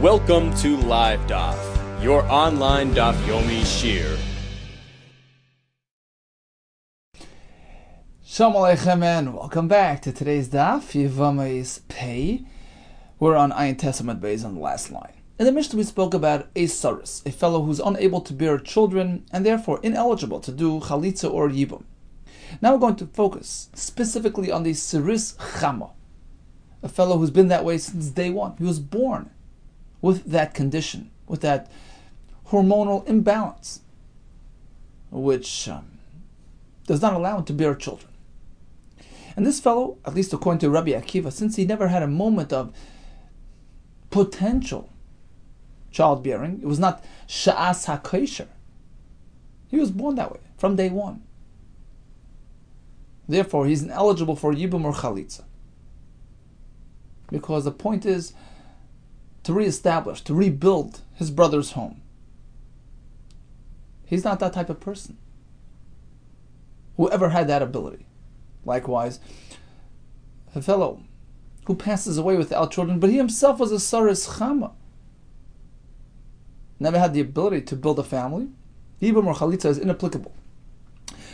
Welcome to Live Daf, your online Daf Yomi Shir. Shalom Aleichem and welcome back to today's Daf, Yevamos Pei. We're on Ayin Testament Beis on the last line. In the Mishnah we spoke about a saris, a fellow who's unable to bear children and therefore ineligible to do chalitza or yibum. Now we're going to focus specifically on the saris chama, a fellow who's been that way since day one. He was born with that condition, with that hormonal imbalance, which does not allow him to bear children. And this fellow, at least according to Rabbi Akiva, since he never had a moment of potential childbearing, it was not sha'as ha'kosher. He was born that way from day one. Therefore, he's ineligible for yibum or chalitza, because the point is to reestablish, to rebuild his brother's home. He's not that type of person. Whoever had that ability. Likewise, a fellow who passes away without children, but he himself was a saris chama, never had the ability to build a family, yibum or chalitza is inapplicable.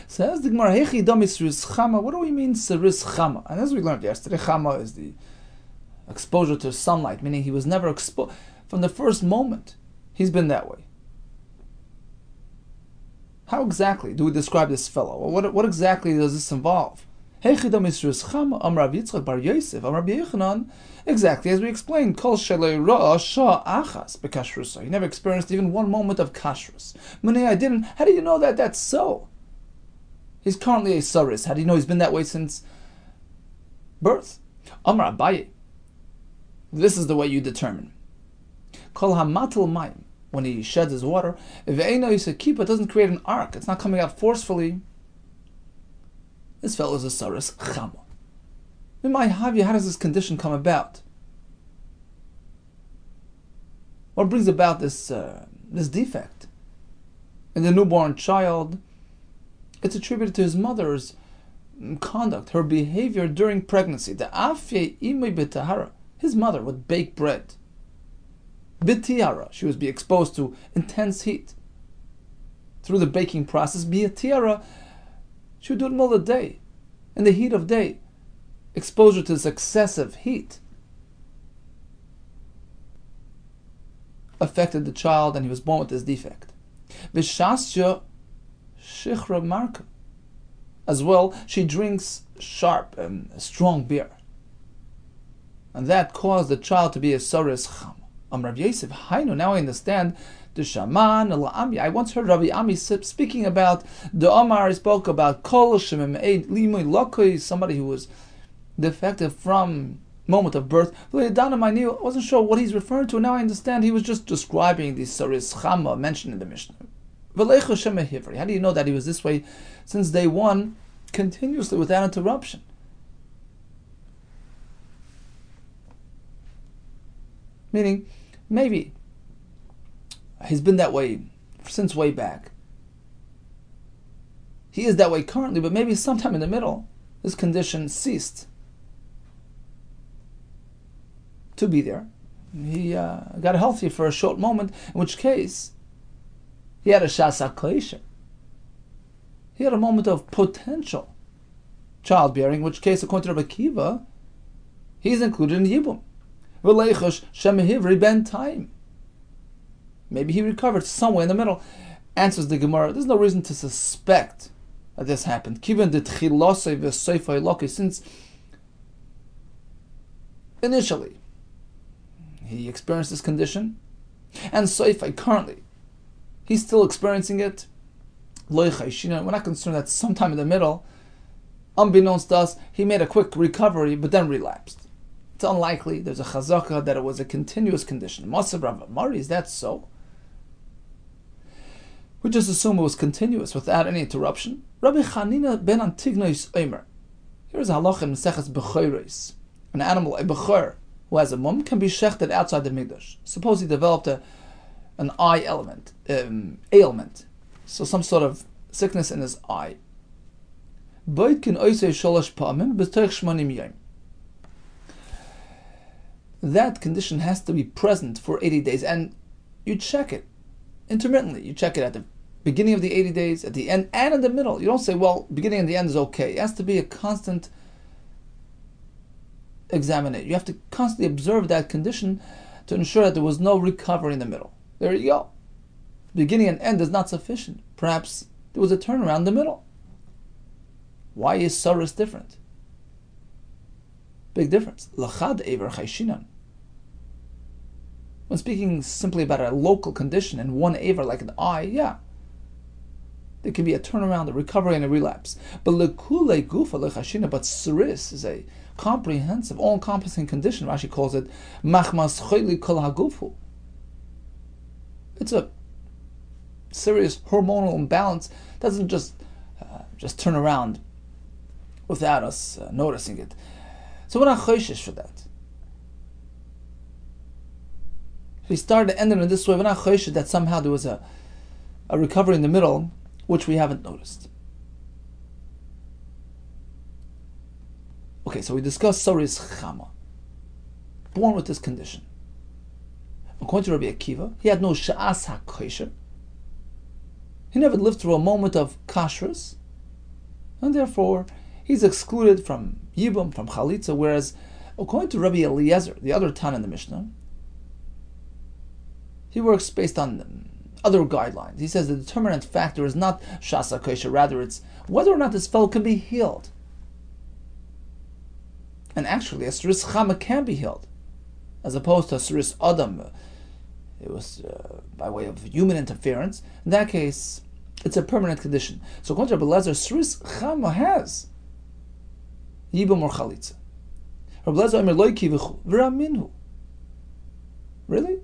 Says the Gemara, Hechi dami saris chama. What do we mean saris chama? And as we learned yesterday, chama is the exposure to sunlight, meaning he was never exposed from the first moment. He's been that way. How exactly do we describe this fellow? What exactly does this involve? Exactly as we explained, he never experienced even one moment of kashrus. How do you know that that's so? He's currently a saris. How do you know he's been that way since birth? Amar Abaye. This is the way you determine. Kol hamatul mayim, when he sheds his water, if ve'eino yisakipa, doesn't create an arc, it's not coming out forcefully, this fellow is a saris chama. How does this condition come about? What brings about this defect in the newborn child? It's attributed to his mother's conduct, her behavior during pregnancy. The afye imay betahara. His mother would bake bread. B'tiara, she would be exposed to intense heat. Through the baking process, b'tiara, she would do it in the middle of the day, in the heat of day. Exposure to this excessive heat affected the child, and he was born with this defect. V'shasya shichra marka. As well, she drinks sharp and strong beer. And that caused the child to be a saris chama. Rabbi Yosef, Hainu, now I understand the shaman la'ami. I once heard Rabbi Ami speaking about the Omar. He spoke about kol shemem eid limoy lokoi, somebody who was defective from moment of birth. I wasn't sure what he's referring to. Now I understand he was just describing the saris chama mentioned in the Mishnah. How do you know that he was this way since day one, continuously without interruption? Meaning, maybe he's been that way since way back. He is that way currently, but maybe sometime in the middle, this condition ceased to be there. He got healthy for a short moment, in which case he had a shasa kleisha. He had a moment of potential childbearing, in which case, according to Rabbi Akiva, he's included in Yibum. Maybe he recovered somewhere in the middle. Answers the Gemara, there's no reason to suspect that this happened. Since initially he experienced this condition, and Soifai currently he's still experiencing it. We're not concerned that sometime in the middle, unbeknownst to us, he made a quick recovery but then relapsed. It's unlikely. There's a chazaka that it was a continuous condition. Masav Rav Mari, is that so? We just assume it was continuous without any interruption. Rabbi Chanina ben Antignois Omer. Here's a halacha in Maseches Bechoros. An animal, a bechor, who has a mum, can be shechted outside the mikdash. Suppose he developed an eye ailment, so some sort of sickness in his eye. Boit kin oisei sholosh pa'amim b'toich shmonim yom. that condition has to be present for 80 days, and you check it intermittently. You check it at the beginning of the 80 days, at the end, and in the middle. You don't say, well, beginning and the end is okay. It has to be a constant examination. You have to constantly observe that condition to ensure that there was no recovery in the middle. There you go. Beginning and end is not sufficient. Perhaps there was a turnaround in the middle. Why is Saris different? Big difference. Lachad Ever Chayshinan. When speaking simply about a local condition in one Aver, like an eye, yeah, there can be a turnaround, a recovery, and a relapse. But lekule gufa lechashina, but Saris is a comprehensive, all-encompassing condition. Rashi calls it machmas choyli kol hagufu. It's a serious hormonal imbalance. It doesn't just turn around without us noticing it. So we're not choishish for that. If we started to end it in this way, we're not choishish that somehow there was a recovery in the middle, which we haven't noticed. Okay, so we discussed Saris Chama, born with this condition. According to Rabbi Akiva, he had no Sha'as HaKosher. He never lived through a moment of kashrus, and therefore he's excluded from Yibum, from Chalitza, whereas according to Rabbi Eliezer, the other Tan in the Mishnah, he works based on other guidelines. He says the determinant factor is not Sha'as HaKosher, rather it's whether or not this fellow can be healed. And actually, a Saris Chama can be healed, as opposed to a Saris Adam. It was by way of human interference. In that case, it's a permanent condition. So according to Rabbi Lezer, Saris Chama has Yibum or Chalitza. Rabbi Lezer Omer Loi Kivichu V'Raminhu. Really?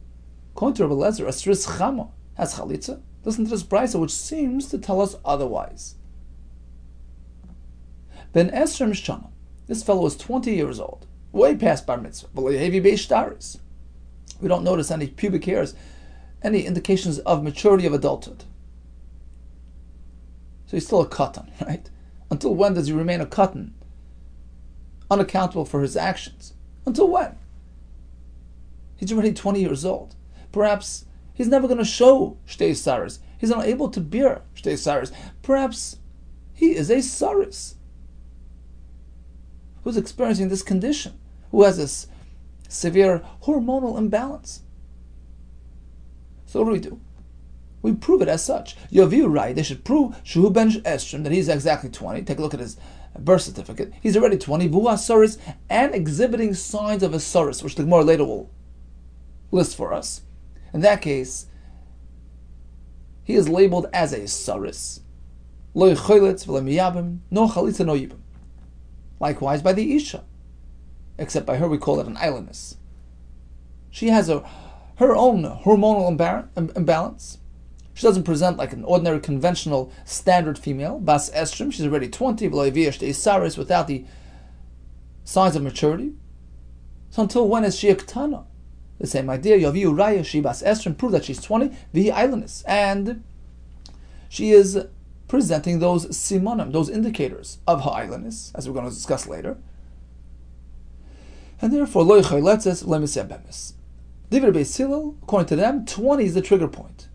According to Rabbi Lezer, a Saris Chama has Chalitza. Listen to this brisa, which seems to tell us otherwise. Ben Esrim Shana. This fellow is 20 years old, way past bar mitzvah. We don't notice any pubic hairs, any indications of maturity of adulthood. So he's still a katan, right? Until when does he remain a katan? Unaccountable for his actions. Until when? He's already 20 years old. Perhaps he's never going to show shtei saris. He's unable to bear shtei saris. Perhaps he is a saris who's experiencing this condition, who has this severe hormonal imbalance. So what do? We prove it as such. Yaviu right, they should prove Shuhu ben Estrim, that he's exactly 20. Take a look at his birth certificate. He's already 20, Vuha Saris, and exhibiting signs of a Saris, which the Gemara later will list for us. In that case, he is labeled as a Saris. Lo Choylitz v'lo miyabim, no Chalitza no yibim. Likewise by the Isha, except by her we call it an islandess. She has her own hormonal imbalance. She doesn't present like an ordinary, conventional, standard female. Bas Estrim, she's already 20, Saris, without the signs of maturity. So until when is she a Ketana? The same idea, Yaviu Raya, she Bas Estrim, prove that she's 20, Vihi islandess. And she is presenting those simonim, those indicators of her islandess, as we're going to discuss later. And therefore, lo yichayletzes lemiseh bemis. Divrei Beis Hillel, according to them, 20 is the trigger point,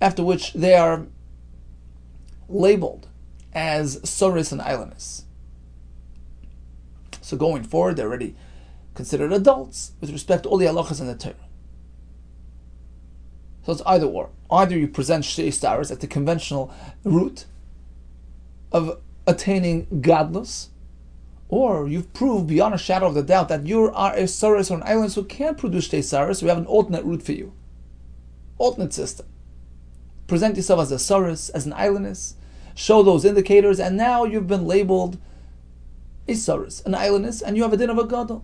after which they are labeled as Saris and islandess. So going forward, they're already considered adults with respect to all the halachas in the Torah. So it's either or. Either you present shtei saris at the conventional route of attaining godless, or you've proved beyond a shadow of the doubt that you are a saris or an islandess who can't produce shtei saris, so we have an alternate route for you. Alternate system. Present yourself as a saris, as an islandess, show those indicators, and now you've been labeled a saris, an islandess, and you have a din of a gadol.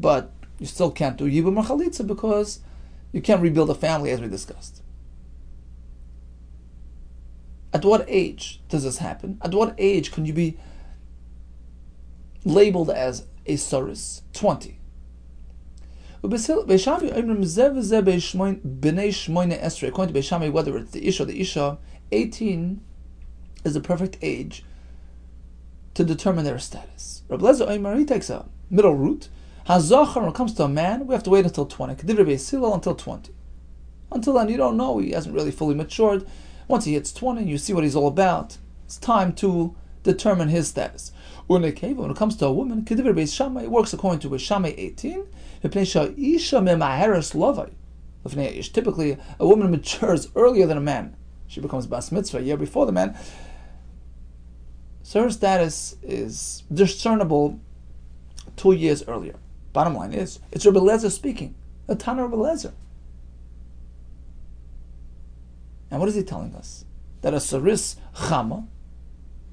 But you still can't do yibum or chalitza because you can't rebuild a family, as we discussed. At what age does this happen? At what age can you be labeled as a saris? 20. According to Beishami, whether it's the Isha, 18 is the perfect age to determine their status. Rabbi Lezer Omer, he takes a middle route. Hazachar, when it comes to a man, we have to wait until 20. Kedivre Beis Hillel, until 20. Until then, you don't know. He hasn't really fully matured. Once he hits 20, you see what he's all about. It's time to determine his status. When it comes to a woman, Kedivre Beis Shammai, it works according to Beis Shammai 18. Typically, a woman matures earlier than a man. She becomes Bas Mitzvah a year before the man. So her status is discernible 2 years earlier. Bottom line is, it's Rabbi Lezer speaking. The Tana Rabbi Lezer. And what is he telling us? That a Saris Chama,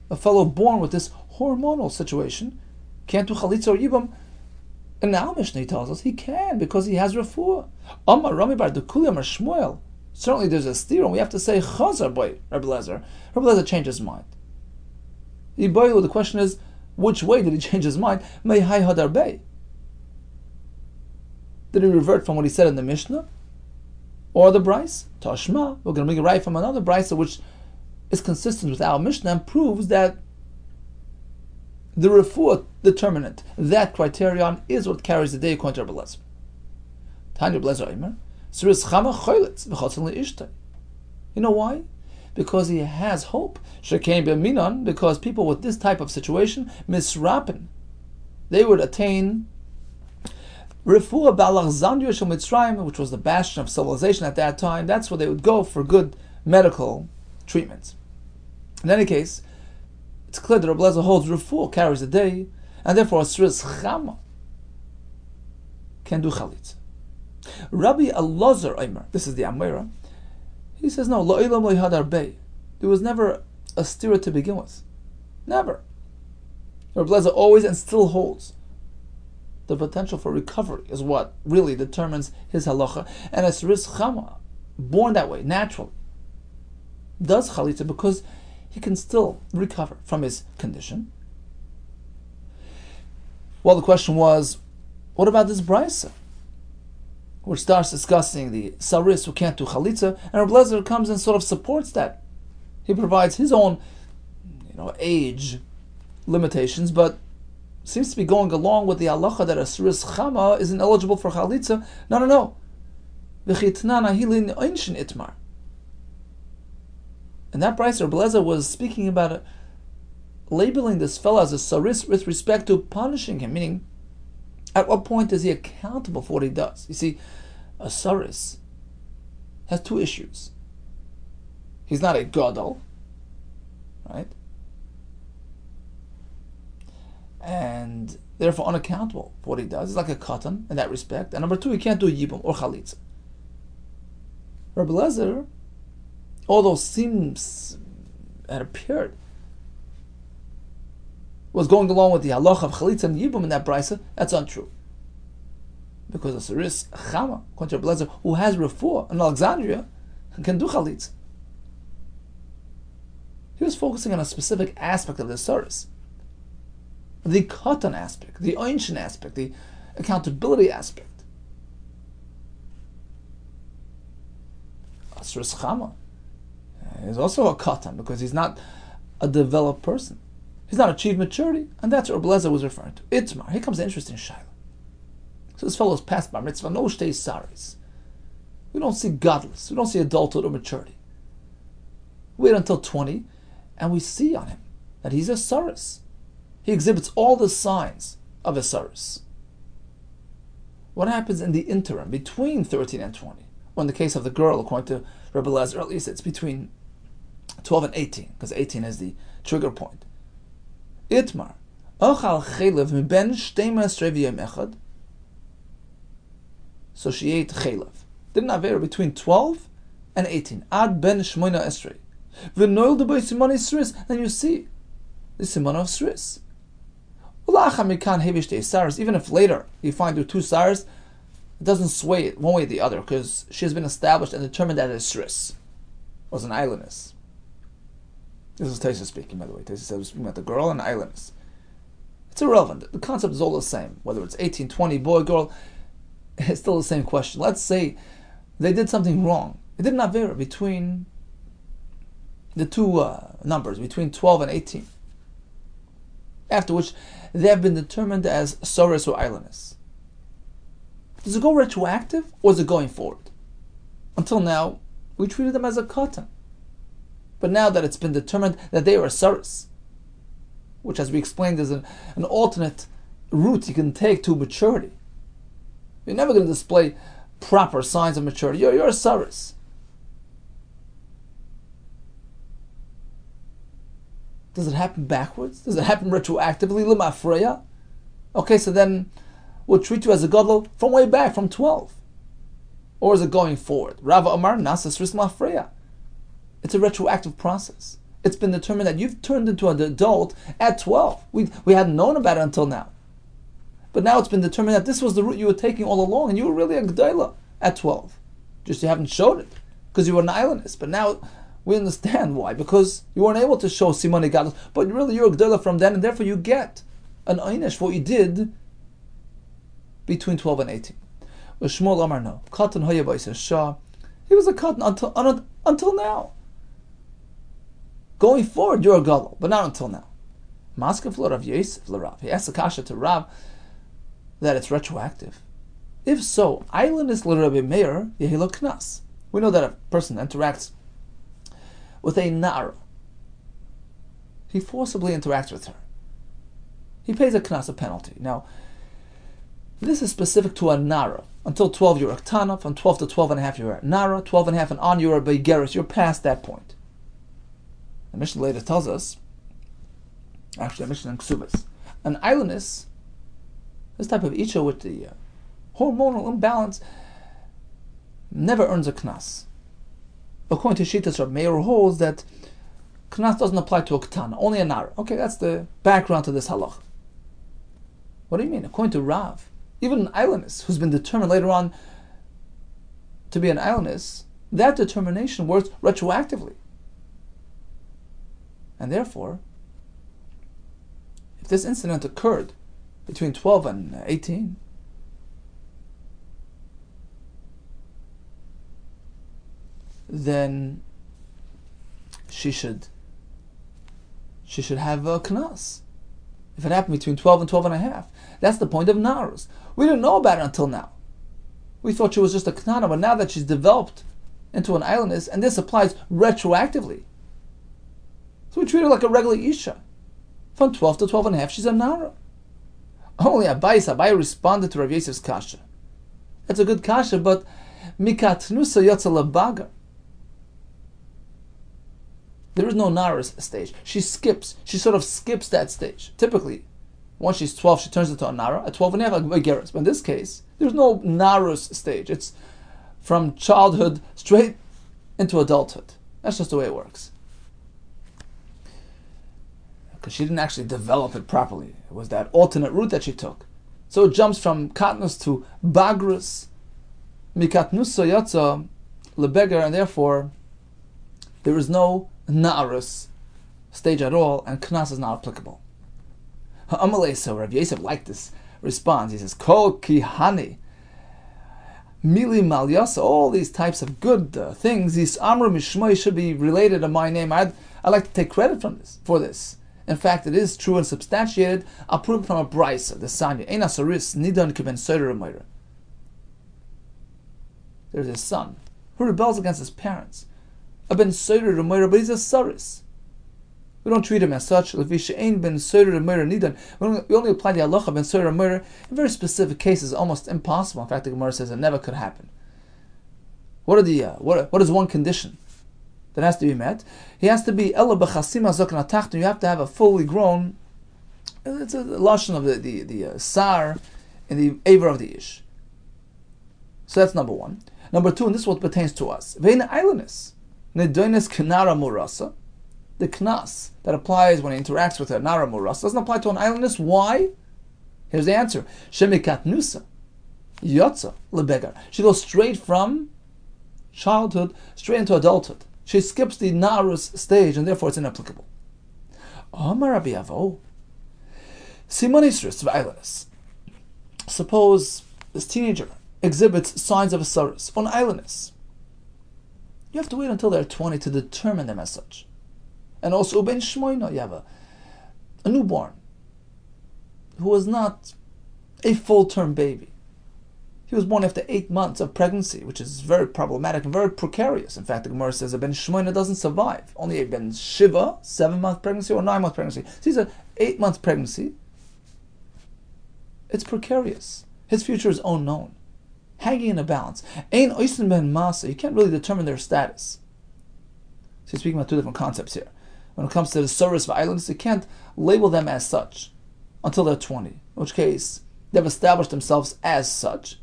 a fellow born with this hormonal situation, can't do Chalitza or Yibam. And now Mishnah, he tells us he can because he has refuah. Amar Rami Bar Dukuli Amar Shmuel. Certainly there's a steer, and we have to say Chazar by Rabbi Lezer. Rabbi Lezer changed his mind. The question is, which way did he change his mind? May Hai Hadar Bey. Did he revert from what he said in the Mishnah? Or the Bryce? Tashma. We're going to bring it right from another Bryce which is consistent with our Mishnah and proves that the refuah determinant, that criterion, is what carries the day according to Rabbi Lezer. Tanya Rabbi Lezer Eimer. Siris Chama Choylitz v'chotzin li'ishtay. You know why? Because he has hope. Shekain b'minon, because people with this type of situation, misrapen, they would attain refuah b'Alexandria shel Mitzrayim, which was the bastion of civilization at that time. That's where they would go for good medical treatments. In any case, it's clear that Rabbi Lezer holds refuah carries the day, and therefore a Siris Chama can do chalitza. Rabbi Elazar Eimer, this is the Amira, he says no, lo'ilam lo'ihadar bey. There was never a stira to begin with. Never. Rabbi Lezer always and still holds the potential for recovery is what really determines his halacha. And as Siris Chama, born that way, naturally, does chalitza because he can still recover from his condition. Well, the question was, what about this brisa, which starts discussing the saris who can't do chalitza, and Rabbi Lezer comes and sort of supports that. He provides his own, age limitations, but seems to be going along with the halacha that a saris chama isn't eligible for chalitza. No. V'chitnana hilin einshin itmar. And that brisa, Rabbi Lezer was speaking about labeling this fellow as a saris with respect to punishing him, meaning, at what point is he accountable for what he does? You see, a saris has two issues. He's not a gadol, right? And therefore unaccountable for what he does. He's like a katan in that respect. And number two, he can't do yibum or chalitza. Rabbi Lezer, although seems had appeared, was going along with the halacha of chalitza and yibum in that brisa. That's untrue. Because a saris chama, according to Rabbi Lezer, who has refuah in Alexandria, can do chalitza. He was focusing on a specific aspect of the saris. The katan aspect, the einshin aspect, the accountability aspect. A saris chama is also a katan because he's not a developed person. He's not achieved maturity, and that's what Rabbi Lezer was referring to. Itmar. Here comes the interesting shaila. So this fellow's past bar mitzvah, no shtei saris. We don't see godless. We don't see adulthood or maturity. Wait until 20, and we see on him that he's a saris. He exhibits all the signs of a saris. What happens in the interim between 13 and 20? Or in the case of the girl, according to Rabbi Lezer, at least it's between 12 and 18, because 18 is the trigger point. Itmar. Ochal chelev miben 12 v'yom echad. So she ate chelev. Didn't avera between 12 and 18. Ad ben shmoina esrei. V'noil de boy simon isris. Then you see the simon of sris. Even if later you find there two saras, it doesn't sway it one way or the other, because she has been established and determined that a sris was an islandess. This is Taisa speaking, by the way. Taisa said we're speaking about the girl and the islandess. It's irrelevant. The concept is all the same. Whether it's 18, 20, boy, girl, it's still the same question. Let's say they did something wrong. It did not vary between the two numbers, between 12 and 18. After which, they have been determined as saris or islandess. Does it go retroactive or is it going forward? Until now, we treated them as a katan. But now that it's been determined that they are a saris, which, as we explained, is an alternate route you can take to maturity. You're never going to display proper signs of maturity. You're a saris. Does it happen backwards? Does it happen retroactively? Limafreya? Okay, so then we'll treat you as a gadol from way back, from 12. Or is it going forward? Rava Amar Nasas Rismafreya. It's a retroactive process. It's been determined that you've turned into an adult at 12. We hadn't known about it until now. But now it's been determined that this was the route you were taking all along, and you were really a g'dayla at 12. Just you haven't showed it, because you were an islandist. But now we understand why. Because you weren't able to show Simone Gadol, but really you're a g'dayla from then, and therefore you get an einish for what you did between 12 and 18. Shmuel Amar no. Katan Hoyabais Shah. He was a katan until now. Going forward, you're a gadol, but not until now. Maskef Rav Yosef Rav. He asked the kasha to Rav that it's retroactive. If so, islandist Rabbi Meir Yehilo Knas. We know that a person interacts with a nara. He forcibly interacts with her. He pays a knas, a penalty. Now, this is specific to a nara. Until 12 you're a ktana, from 12 to 12 and a half you're a nara, 12 and a half and on you're a beigeris, you're past that point. The Mishnah later tells us, actually a Mishnah in Ksubas, an islandess, this type of isha with the hormonal imbalance, never earns a knas. According to Shittas, Rabbi Meir holds that knas doesn't apply to a ktana, only a nara. Okay, that's the background to this halach. What do you mean? According to Rav, even an islandess who's been determined later on to be an islandess, that determination works retroactively. And therefore, if this incident occurred between 12 and 18, then she should have a knas. If it happened between 12 and 12 and a half. That's the point of Narus. We didn't know about it until now. We thought she was just a knana, but now that she's developed into an islandess, and this applies retroactively. So we treat her like a regular Isha. From 12 to 12 and a half, she's a Nara. Only Abai responded to Rav Yosef's kasha. That's a good kasha, but mikatnusa yotza labaga. There is no Nara's stage. She sort of skips that stage. Typically, once she's 12, she turns into a Nara. At 12 and a half, like Geras. But in this case, there's no Nara's stage. It's from childhood straight into adulthood. That's just the way it works. Because she didn't actually develop it properly. It was that alternate route that she took. So it jumps from Katnus to Bagrus, Mikatnusa Yatza, Lebeger, and therefore there is no Na'arus stage at all, and Knas is not applicable. Ha'amalei, so Rav Yosef liked this response. He says, Kol Kihani, Mili Malyasa, all these types of good things, these Amru Mishmoi should be related to my name. I'd like to take credit for this. In fact, it is true and substantiated. I'll prove it from a brisa, the Sanya. Eina Saris Nidan Kiben Soider Remoira. There's his son who rebels against his parents. A Ben Soider Remoira, but he's a Saris. We don't treat him as such. Levisha Ein Ben Soider Remoira Nidan. We only apply the halacha Ben Soider Remoira in very specific cases, almost impossible. In fact, the Gemara says it never could happen. What is one condition that has to be met? He has to be Ella B'chasima Zokna Tachtun. You have to have a fully grown. It's a lashon of the sar in the aver of the ish. So that's number one. Number two, and this is what pertains to us. Vein islandness. Nedoines Kenara Murasa. The knas that applies when he interacts with a Nara Murasa doesn't apply to an islandness. Why? Here's the answer. Shemikat Nusa. Yotza Lebegar. She goes straight from childhood straight into adulthood. She skips the Narus stage, and therefore it's inapplicable. Amar Rabbi Avo. Simon Isris Vailas. Suppose this teenager exhibits signs of a saris, on islandness. You have to wait until they're 20 to determine them as such. And also, Ben Shmoino, you have a newborn who was not a full-term baby. You he was born after 8 months of pregnancy, which is very problematic and very precarious. In fact, the Gemara says a ben shmoina doesn't survive. Only a ben shiva, 7-month pregnancy, or 9-month pregnancy. So he's an 8-month pregnancy. It's precarious. His future is unknown, hanging in a balance. Ein oisen ben masa, you can't really determine their status. So you're speaking about two different concepts here. When it comes to the Soros violence, you can't label them as such until they're 20, in which case they've established themselves as such.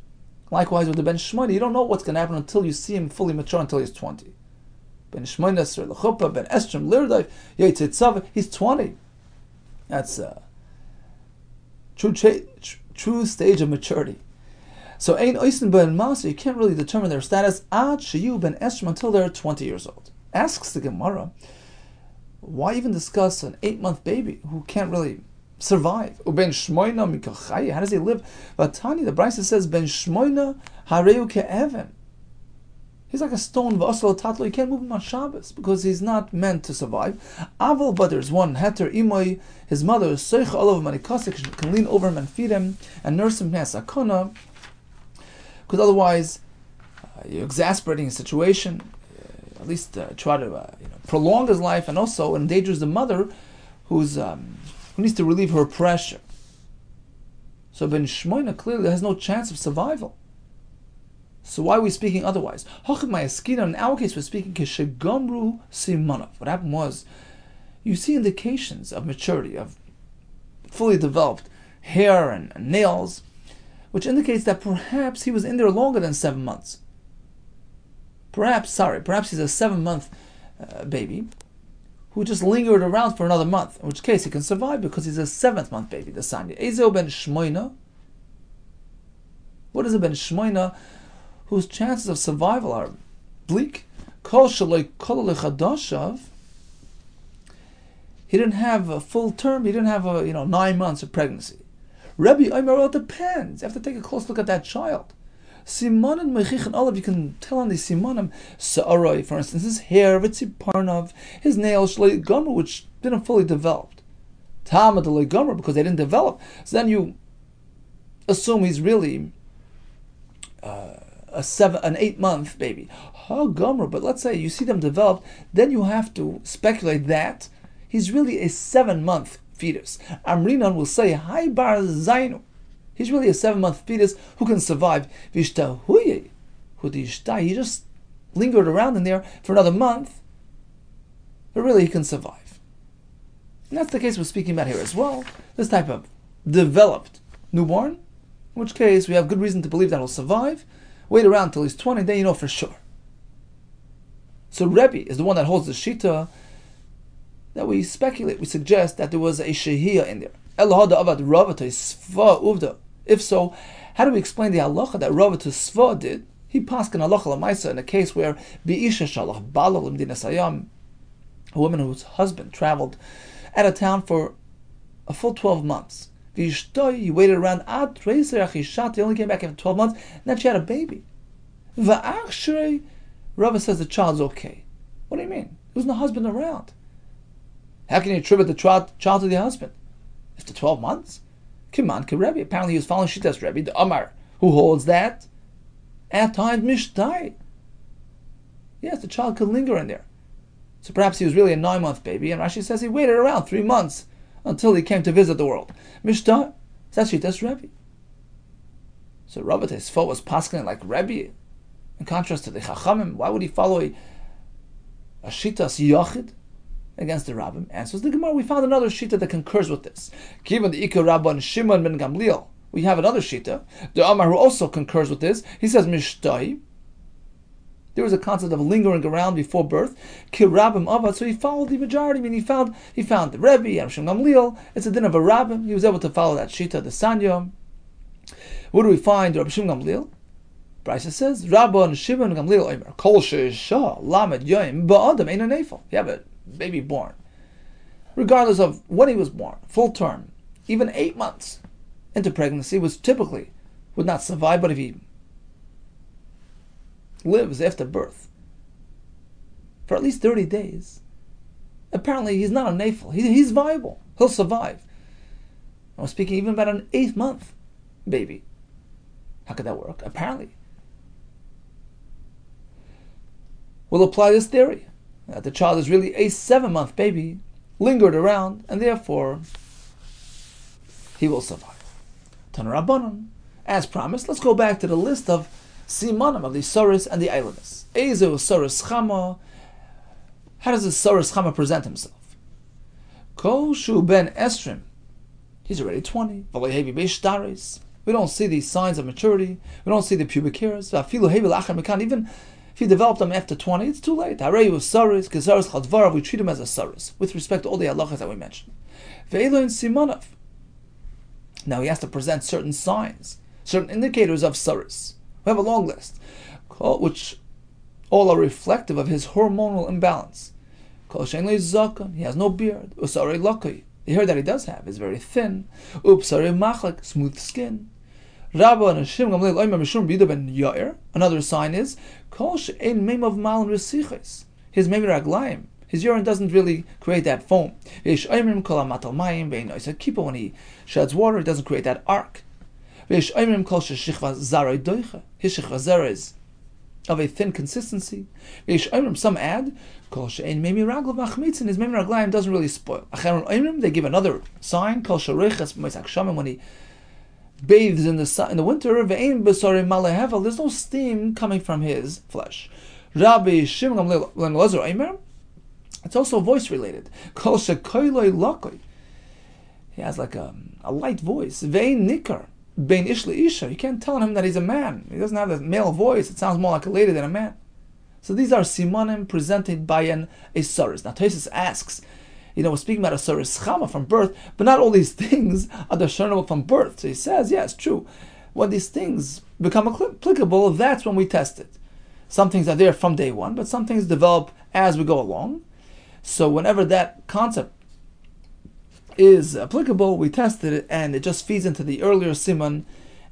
Likewise with the Ben Shmoina, you don't know what's going to happen until you see him fully mature until he's 20. Ben Shmoina, Sir Lechupa, Ben Estrim, Lirdai, Yitzitzav, he's 20. That's a true stage of maturity. So Ein Oisen Ben Masa, you can't really determine their status Ad Shayu Ben Estrim until they're 20 years old. Asks the Gemara, why even discuss an 8-month baby who can't really survive? Ben Shmoina Mikachai, how does he live? Vatani, the Brisa says, Ben Shmoina Hareu Ke'even. He's like a stone, V'asal Tatlo, you can't move him on Shabbos because he's not meant to survive. Aval, but there's one, Heter Imoy, his mother, Seich Olav Manikasik, can lean over him and feed him and nurse him Sakona, because otherwise you're exasperating his situation. At least try to prolong his life, and also endangers the mother who needs to relieve her pressure. So Ben Shmoina clearly has no chance of survival. So why are we speaking otherwise? In our case, we're speaking Keshegamru Simanov. What happened was, you see indications of maturity, of fully developed hair and nails, which indicates that perhaps he was in there longer than 7 months. Perhaps he's a 7-month baby who just lingered around for another month, in which case he can survive because he's a 7th-month baby, the Sanya. Ezo ben Shmoina. What is a ben Shmoina whose chances of survival are bleak? Kol shaloi kol lechadashav. He didn't have a full term, he didn't have 9 months of pregnancy. Rabbi Omer, it depends. You have to take a close look at that child. Simonim mechich olive, you can tell on the simonim. Sa'aroi, for instance, his hair, vitziparnov, his nails, shloi gomer, which didn't fully develop. Tamad shloi gomer, because they didn't develop. So then you assume he's really an 8-month baby. Ha gomer, but let's say you see them develop, then you have to speculate that he's really a 7-month fetus. Amrinan will say, Hai bar zainu. He's really a 7-month fetus who can survive. He just lingered around in there for another month, but really he can survive. And that's the case we're speaking about here as well. This type of developed newborn, in which case we have good reason to believe that he'll survive. Wait around until he's 20, then you know for sure. So Rebbe is the one that holds the shita that we suggest that there was a shehiyah in there. If so, how do we explain the halacha that Rava to Sva did? He passed in halacha l'maisa in a case where bi'isha shalach bala l'mdina sayam, a woman whose husband traveled out of town for a full 12 months. He waited around ad reisei, he only came back after 12 months, and then she had a baby. Va'achshrei, Rava says the child's okay. What do you mean? There was no husband around. How can you attribute the child to the husband? After 12 months? Kiman ke Rebbe. Apparently he was following Shittas Rebbe, the Amar, who holds that at times mishtai. Yes, the child could linger in there. So perhaps he was really a 9-month baby, and Rashi says he waited around 3 months until he came to visit the world. Mishtai, that's Shittas Rebbe. So Rabbi Tesfo was paskin like Rebbe, in contrast to the Chachamim. Why would he follow a Shittas Yochid against the Rabbim? Answers the Gemara, we found another shita that concurs with this. Given the Ikar Rabban Shimon ben Gamliel, we have another shita, the Amar, who also concurs with this. He says Mishtai. There was a concept of lingering around before birth. Ki Rabbim Avad, so he followed the majority. I mean, he found the Rebbe and Shimon Gamliel. It's a din of a Rabbim. He was able to follow that shita, the Sanya. What do we find? Rabbi Shimon Gamliel. Brisa says Rabban Shimon Gamliel Omer Kol Sheisha Lamed Yoim Ba'adam Ein Nefel. You have a baby born, regardless of when he was born, full term, even 8 months into pregnancy, would not survive. But if he lives after birth for at least 30 days, apparently he's not a nafel. He's viable. He'll survive. I was speaking even about an 8th month baby. How could that work? Apparently, we'll apply this theory that the child is really a 7-month baby, lingered around, and therefore he will survive. Tana Rabbanon, as promised, let's go back to the list of simanim of the Soros and the Eilinus. Ezo Soros Chama. How does the Soros Chama present himself? Kol Shu Ben Esrim. He's already 20. We don't see these signs of maturity. We don't see the pubic hairs. Even if he developed them after 20, it's too late. We treat him as a Soros with respect to all the halachas that we mentioned. Now he has to present certain signs, certain indicators of Soros. We have a long list, which all are reflective of his hormonal imbalance. He has no beard. The hair that he does have is very thin. Smooth skin. Another sign is his memiraglaim. His urine doesn't really create that foam. When he sheds water, it doesn't create that arc. His shechva zara is of a thin consistency. Some add his memiraglaim doesn't really spoil. They give another sign when he bathes in the winter. There's no steam coming from his flesh. Rabbi Shimon Lezer, it's also voice related. He has like a light voice. You can't tell him that he's a man. He doesn't have a male voice. It sounds more like a lady than a man. So these are simanim presented by a Soros. Now Tosfos asks, we're speaking about a Soros Chama from birth, but not all these things are discernible from birth. So he says, yeah, it's true. When these things become applicable, that's when we test it. Some things are there from day one, but some things develop as we go along. So whenever that concept is applicable, we test it, and it just feeds into the earlier siman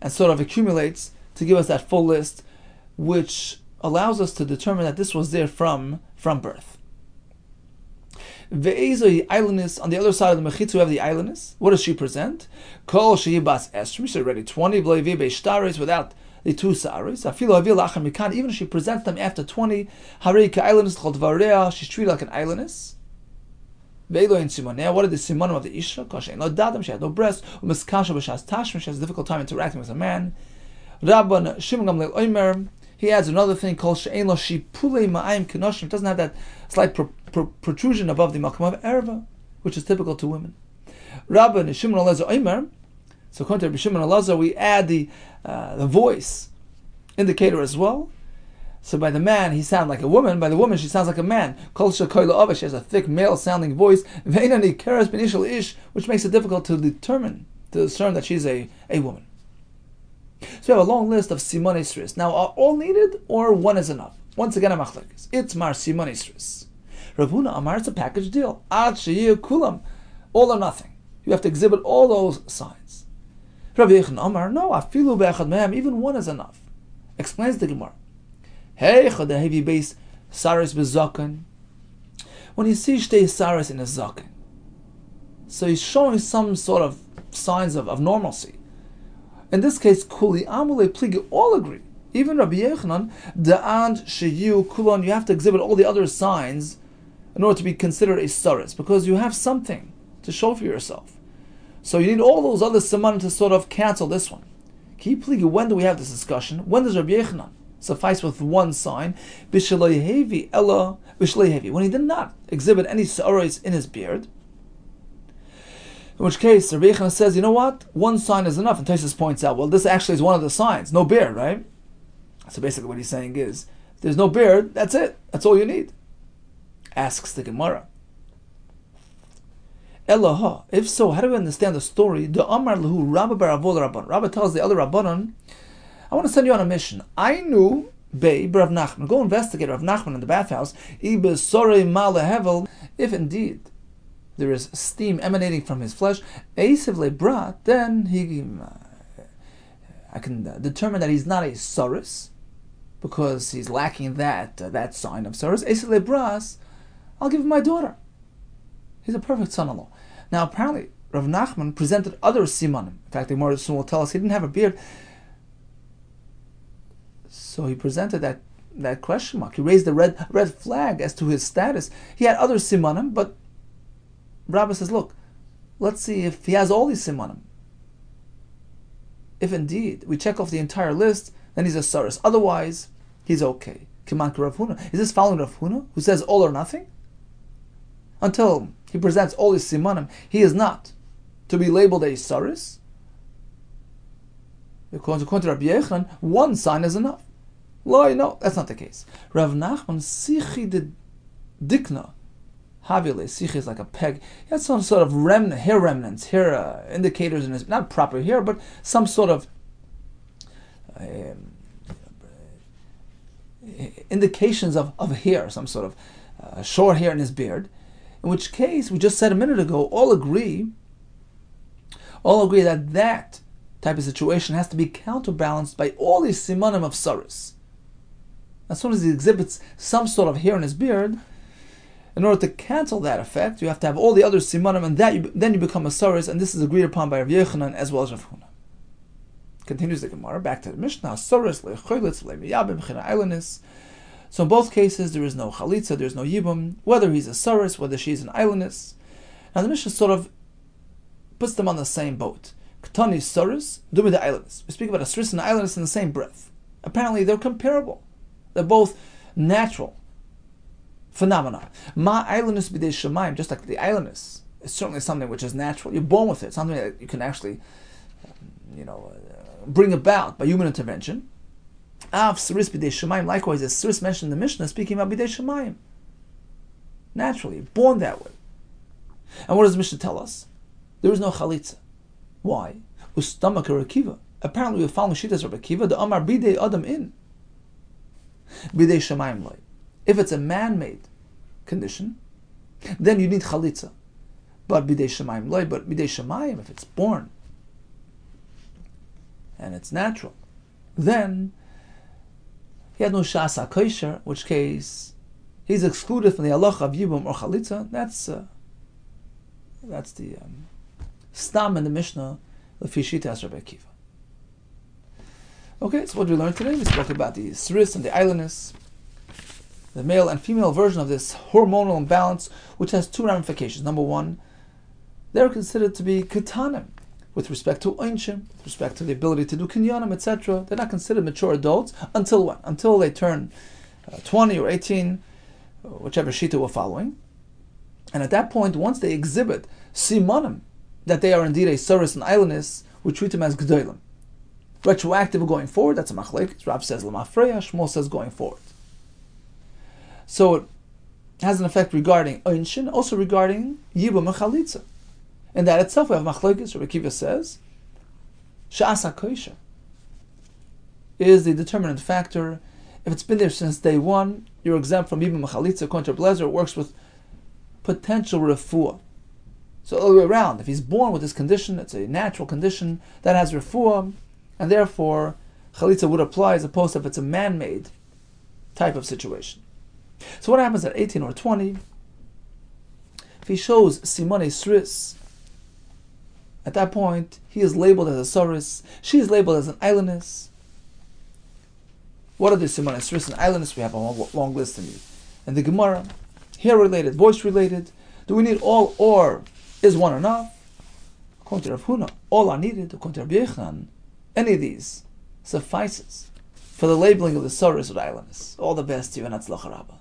and sort of accumulates to give us that full list, which allows us to determine that this was there from birth. Ve'ezoi Eilinus, on the other side of the Mechitza, we have the Eilinus. What does she present? Kol Sheyibas Estrim, she's already 20, without the 2 saris. Even if she presents them after 20, she's treated like an Eilinus. What are the simanim of the Isha? She had no breast. She has a difficult time interacting with a man. Rabban Shimon Gamliel Omer, he adds another thing called She'en Shipulei Ma'ayim Kenoshim. It doesn't have that slight protrusion above the Makam of Erva, which is typical to women. Rabban Shimon Elazar Omer, so according to Rabbi Shimon Elazar, we add the voice indicator as well. So by the man, he sounds like a woman. By the woman, she sounds like a man. She has a thick male-sounding voice, which makes it difficult to discern that she's a woman. So we have a long list of simonei sris. Now, are all needed, or one is enough? Once again, a machlekes. It's mar simonei sris. Rav Huna Amar, it's a package deal. Ad sheyeh kulam, all or nothing. You have to exhibit all those signs. Rabbi Yehuda Amar, no, afilu be'echad mehem, even one is enough. Explains the Gemara. Hey, Chodehevi base saris bezaken. When you see shtei saris in a zaken, so he's showing some sort of signs of normalcy. In this case, kuli amule pligi, all agree. Even Rabbi Yechanan, da'and sheyu kulon, you have to exhibit all the other signs in order to be considered a saris, because you have something to show for yourself. So you need all those other simanim to sort of cancel this one. Ki pligi, when do we have this discussion? When does Rabbi Yechanan suffice with one sign? B'shalei ella b'shalei, when he did not exhibit any saris in his beard. In which case, Rabbi Yechanan says, you know what? One sign is enough. And Tosfos points out, well, this actually is one of the signs. No beard, right? So basically what he's saying is, if there's no beard, that's it. That's all you need. Asks the Gemara. Eloha, if so, how do we understand the story? The Amar Lahu Rabba Baravol Rabban. Rabba tells the other Rabbanon, I want to send you on a mission. I knew Bei Rav Nachman. Go investigate Rav Nachman in the bathhouse. If indeed there is steam emanating from his flesh, then I can determine that he's not a saris, because he's lacking that sign of saris. I'll give him my daughter. He's a perfect son-in-law. Now apparently Rav Nachman presented other simanim. In fact, the Gemara soon will tell us he didn't have a beard. So he presented that question mark. He raised the red flag as to his status. He had other simanim, but Rabbi says, look, let's see if he has all these simanim. If indeed we check off the entire list, then he's a saris. Otherwise, he's okay. Kiman Rav Huna. Is this following Rav Huna, who says all or nothing? Until he presents all his simanim, he is not to be labeled a saris. According to Rabbi Yehuda, one sign is enough. No, that's not the case. Rav Nachman sichi de dikna. Havile sichi is like a peg. He had some sort of hair remnants, hair indicators in his, not proper hair, but some sort of indications of hair, some sort of short hair in his beard. In which case, we just said a minute ago, all agree that type of situation has to be counterbalanced by all these simanim of saris. As soon as he exhibits some sort of hair in his beard, in order to cancel that effect, you have to have all the other simanim, and then you become a saris, and this is agreed upon by Rav Yehuda as well as Rav Huna. Continues the Gemara, back to the Mishnah, saris le'choylitz le'miyabim china eilanis. So in both cases, there is no chalitza, there is no yibum, whether he's a saris, whether she's an eilanis. Now the Mishnah sort of puts them on the same boat. Ktani saris, dumi the eilanis. We speak about a saris and an eilanis in the same breath. Apparently they're comparable. They're both natural phenomena. Ma eilanis b'dei shemayim, just like the eilanis, is certainly something which is natural. You're born with it, something that you can actually, bring about by human intervention. Av saris b'dei shemayim, likewise, as saris mentioned in the Mishnah, speaking about b'dei shemayim. Naturally, born that way. And what does the Mishnah tell us? There is no chalitza. Why? Ustamak Rakiva. Apparently, we're following Shitas Rabbi Akiva, the Amar b'dei adam in. B'dei shemayim loy. If it's a man-made condition, then you need chalitza. But b'dei shemayim loy, but b'dei shemayim, if it's born and it's natural, then he had no shasa kosher, which case he's excluded from the halacha of yibum or chalitza. That's the stam in the Mishnah, lefi shitas Rabbi Akiva. Okay, so what did we learn today? We spoke about the saris and the eilanis, the male and female version of this hormonal imbalance, which has two ramifications. Number one, they're considered to be ketanim with respect to einshim, with respect to the ability to do kinyanim, etc. They're not considered mature adults until when? Until they turn 20 or 18, whichever shita we're following. And at that point, once they exhibit simanim, that they are indeed a saris and eilanis, we treat them as gedolim. Retroactive going forward, that's a machlek. Rav says lamafreya, Shmuel says going forward. So it has an effect regarding einshin, also regarding yibum and chalitza. In that itself, we have machlekes. Rabbi Akiva says she'asa kosher is the determinant factor. If it's been there since day one, you're exempt from yibum and chalitza. According to Blazer, it works with potential refuah. So all the way around, if he's born with this condition, it's a natural condition that has refuah, and therefore chalitza would apply, as opposed to if it's a man-made type of situation. So what happens at 18 or 20? If he shows simone saris, at that point he is labeled as a saris, she is labeled as an eilanis. What are the simone saris and eilanis? We have a long list in the Gemara. Hair related, voice related. Do we need all, or is one enough? According to Rav Huna, all are needed. According to Rabbi Yehuda, any of these suffices for the labeling of the saris or eilanis. All the best to you and Hatzlacha Rabbah.